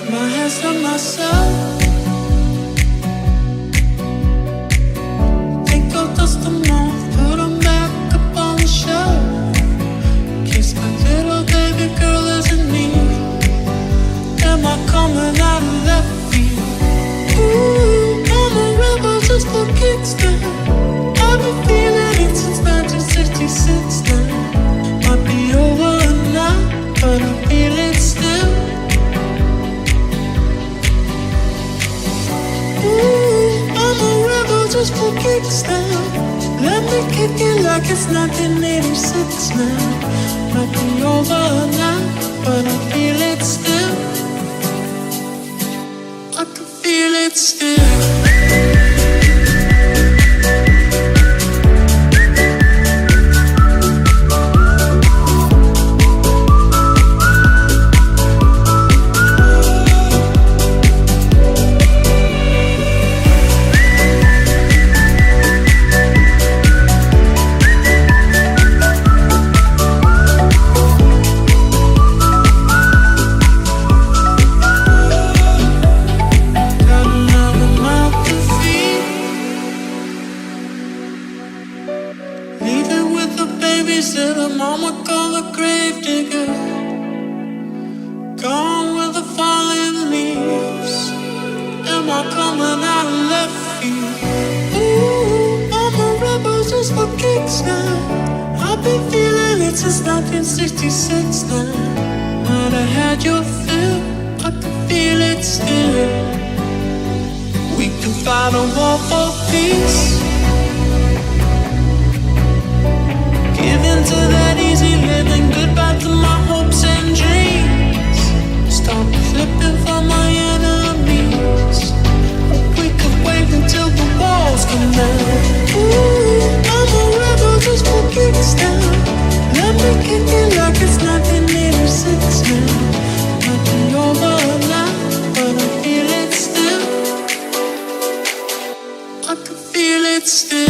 my hands on myself. Think I'll dust them off, put them back up on the shelf. Kiss my little baby girl isn't me. Am I coming out of left field? Ooh, I'm a rebel just for kicks now. I've been feeling it since 1966 now. Might be over now, but I feel it still. Ooh, I'm a rebel just for kicks now. Let me kick it like it's 1986 now. Might be over now, but I feel it still. I can feel it still. Since 1966 now. Might have had your fill, I can feel it still. We can fight a war for peace. Give in to that easy living, goodbye to my hopes and dreams. Stop flipping for my enemies. We could wait until the walls come down. Ooh, I'm a rebel just for kicks now. Let me kick it like it's 1986 now. Might be over now, but I feel it still. I can feel it still.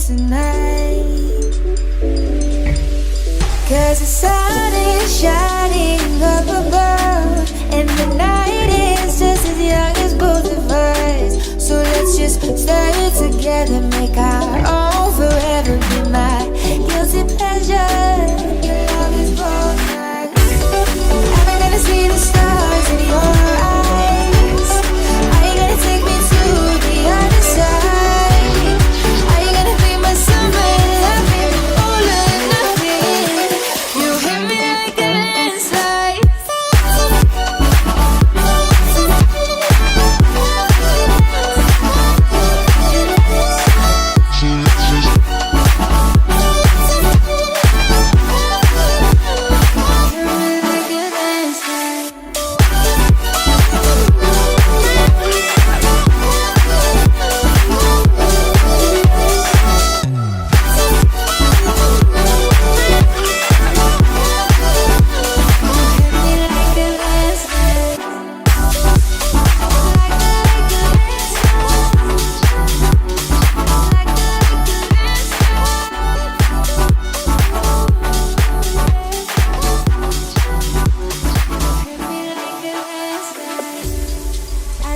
tonight. 'Cause the sun is shining up above, and the night is just as young as both of us. So let's just stay together, make our own forever. Be my guilty pleasure. Your love is both nights. I'm gonna see the stars in your eyes. Are you gonna take me to the other side? Are you gonna be my summer loving, all or nothing? You hit me like a landslide.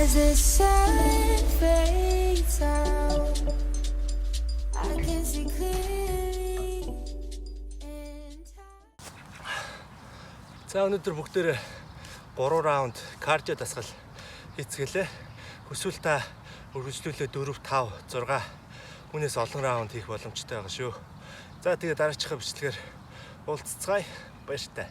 As the sun fades out, I can see clearly in time. За өнөөдөр бүгдээрээ 3 раунд кардио дасгал хийцгэлээ. Хүсвэл та үргэлжлүүлээ 4, 5, 6 хүнээс олон раунд хийх боломжтой байгаа шүү. За тэгээ дараачихаа бичлэгээр уулзцгаая. Баяр таа.